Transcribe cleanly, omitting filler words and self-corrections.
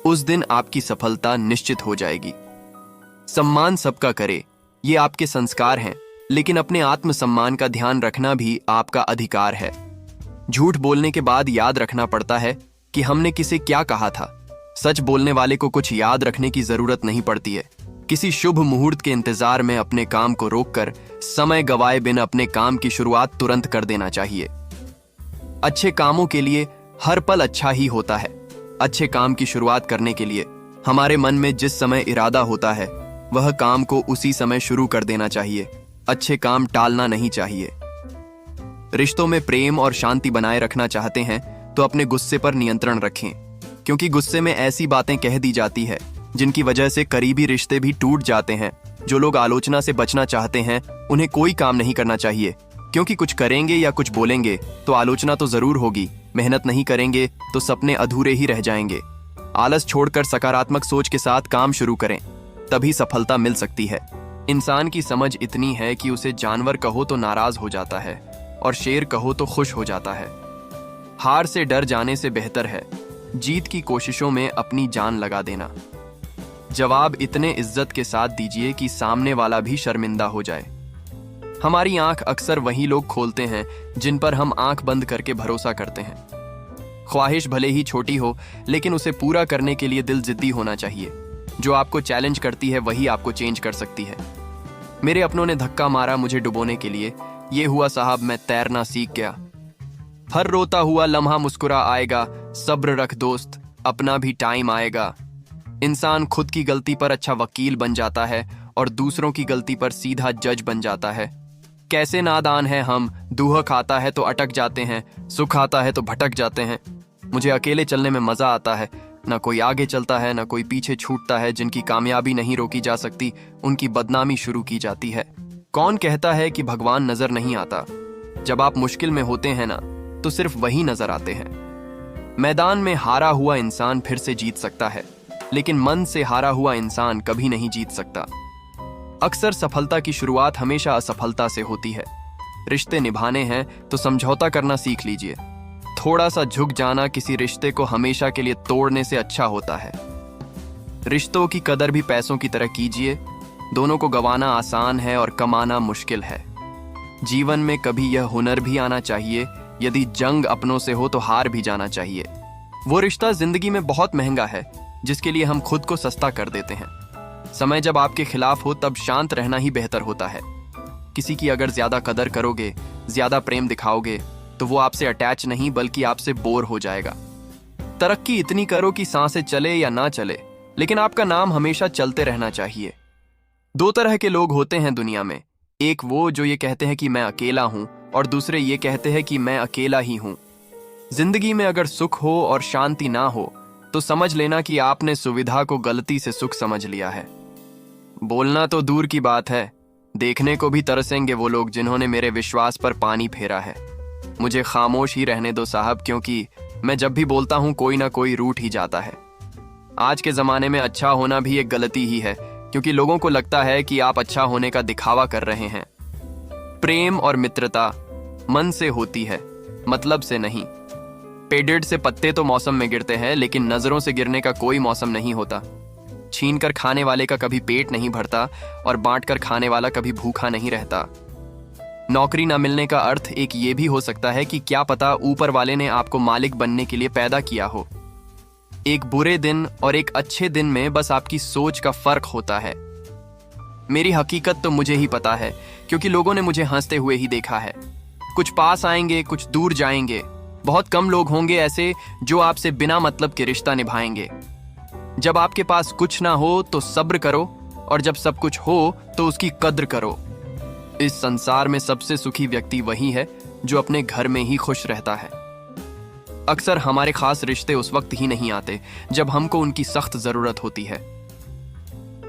उस दिन आपकी सफलता निश्चित हो जाएगी। सम्मान सबका करे, ये आपके संस्कार हैं, लेकिन अपने आत्मसम्मान का ध्यान रखना भी आपका अधिकार है। झूठ बोलने के बाद याद रखना पड़ता है कि हमने किसे क्या कहा था। सच बोलने वाले को कुछ याद रखने की जरूरत नहीं पड़ती है। किसी शुभ मुहूर्त के इंतजार में अपने काम को रोककर समय गवाए बिना अपने काम की शुरुआत तुरंत कर देना चाहिए। अच्छे कामों के लिए हर पल अच्छा ही होता है। अच्छे काम की शुरुआत करने के लिए हमारे मन में जिस समय इरादा होता है वह काम को उसी समय शुरू कर देना चाहिए। अच्छे काम टालना नहीं चाहिए। रिश्तों में प्रेम और शांति बनाए रखना चाहते हैं तो अपने गुस्से पर नियंत्रण रखें, क्योंकि गुस्से में ऐसी बातें कह दी जाती है जिनकी वजह से करीबी रिश्ते भी टूट जाते हैं। जो लोग आलोचना से बचना चाहते हैं उन्हें कोई काम नहीं करना चाहिए, क्योंकि कुछ करेंगे या कुछ बोलेंगे तो आलोचना तो जरूर होगी। मेहनत नहीं करेंगे तो सपने अधूरे ही रह जाएंगे। आलस छोड़कर सकारात्मक सोच के साथ काम शुरू करें, तभी सफलता मिल सकती है। इंसान की समझ इतनी है कि उसे जानवर कहो तो नाराज हो जाता है और शेर कहो तो खुश हो जाता है। हार से डर जाने से बेहतर है जीत की कोशिशों में अपनी जान लगा देना। जवाब इतने इज्जत के साथ दीजिए कि सामने वाला भी शर्मिंदा हो जाए। हमारी आंख अक्सर वही लोग खोलते हैं जिन पर हम आंख बंद करके भरोसा करते हैं। ख्वाहिश भले ही छोटी हो, लेकिन उसे पूरा करने के लिए दिल जिद्दी होना चाहिए। जो आपको चैलेंज करती है वही आपको चेंज कर सकती है। मेरे अपनों ने धक्का मारा मुझे डुबोने के लिए, ये हुआ साहब मैं तैरना सीख गया। हर रोता हुआ लम्हा मुस्कुरा आएगा, सब्र रख दोस्त, अपना भी टाइम आएगा। इंसान खुद की गलती पर अच्छा वकील बन जाता है और दूसरों की गलती पर सीधा जज बन जाता है। कैसे नादान है हम, दुहक आता है तो अटक जाते हैं, सुख आता है तो भटक जाते हैं। मुझे अकेले चलने में मजा आता है, ना कोई आगे चलता है ना कोई पीछे छूटता है। जिनकी कामयाबी नहीं रोकी जा सकती उनकी बदनामी शुरू की जाती है। कौन कहता है कि भगवान नजर नहीं आता? जब आप मुश्किल में होते हैं ना तो सिर्फ वही नजर आते हैं। मैदान में हारा हुआ इंसान फिर से जीत सकता है, लेकिन मन से हारा हुआ इंसान कभी नहीं जीत सकता। अक्सर सफलता की शुरुआत हमेशा असफलता से होती है। रिश्ते निभाने हैं तो समझौता करना सीख लीजिए। थोड़ा सा झुक जाना किसी रिश्ते को हमेशा के लिए तोड़ने से अच्छा होता है। रिश्तों की कदर भी पैसों की तरह कीजिए। दोनों को गंवाना आसान है और कमाना मुश्किल है। जीवन में कभी यह हुनर भी आना चाहिए, यदि जंग अपनों से हो तो हार भी जाना चाहिए। वो रिश्ता जिंदगी में बहुत महंगा है जिसके लिए हम खुद को सस्ता कर देते हैं। समय जब आपके खिलाफ हो तब शांत रहना ही बेहतर होता है। किसी की अगर ज्यादा कदर करोगे, ज्यादा प्रेम दिखाओगे तो वो आपसे अटैच नहीं बल्कि आपसे बोर हो जाएगा। तरक्की इतनी करो कि सांसें चले या ना चले, लेकिन आपका नाम हमेशा चलते रहना चाहिए। दो तरह के लोग होते हैं दुनिया में, एक वो जो ये कहते हैं कि मैं अकेला हूं और दूसरे ये कहते हैं कि मैं अकेला ही हूं। जिंदगी में अगर सुख हो और शांति ना हो तो समझ लेना कि आपने सुविधा को गलती से सुख समझ लिया है। बोलना तो दूर की बात है, देखने को भी तरसेंगे वो लोग जिन्होंने मेरे विश्वास पर पानी फेरा है। मुझे खामोश ही रहने दो साहब, क्योंकि मैं जब भी बोलता हूं कोई ना कोई रूठ ही जाता है। आज के जमाने में अच्छा होना भी एक गलती ही है, क्योंकि लोगों को लगता है कि आप अच्छा होने का दिखावा कर रहे हैं। प्रेम और मित्रता मन से होती है, मतलब से नहीं। पेड़ से पत्ते तो मौसम में गिरते हैं, लेकिन नजरों से गिरने का कोई मौसम नहीं होता। छीन कर खाने वाले का कभी पेट नहीं भरता और बांट कर खाने वाला कभी भूखा नहीं रहता। नौकरी न मिलने का अर्थ एक ये भी हो सकता है कि क्या पता ऊपर वाले ने आपको मालिक बनने के लिए पैदा किया हो। एक बुरे दिन और एक अच्छे दिन में बस आपकी सोच का फर्क होता है। मेरी हकीकत तो मुझे ही पता है, क्योंकि लोगों ने मुझे हंसते हुए ही देखा है। कुछ पास आएंगे, कुछ दूर जाएंगे। बहुत कम लोग होंगे ऐसे जो आपसे बिना मतलब के रिश्ता निभाएंगे। जब आपके पास कुछ ना हो तो सब्र करो, और जब सब कुछ हो तो उसकी कद्र करो। इस संसार में सबसे सुखी व्यक्ति वही है जो अपने घर में ही खुश रहता है। अक्सर हमारे खास रिश्ते उस वक्त ही नहीं आते जब हमको उनकी सख्त जरूरत होती है।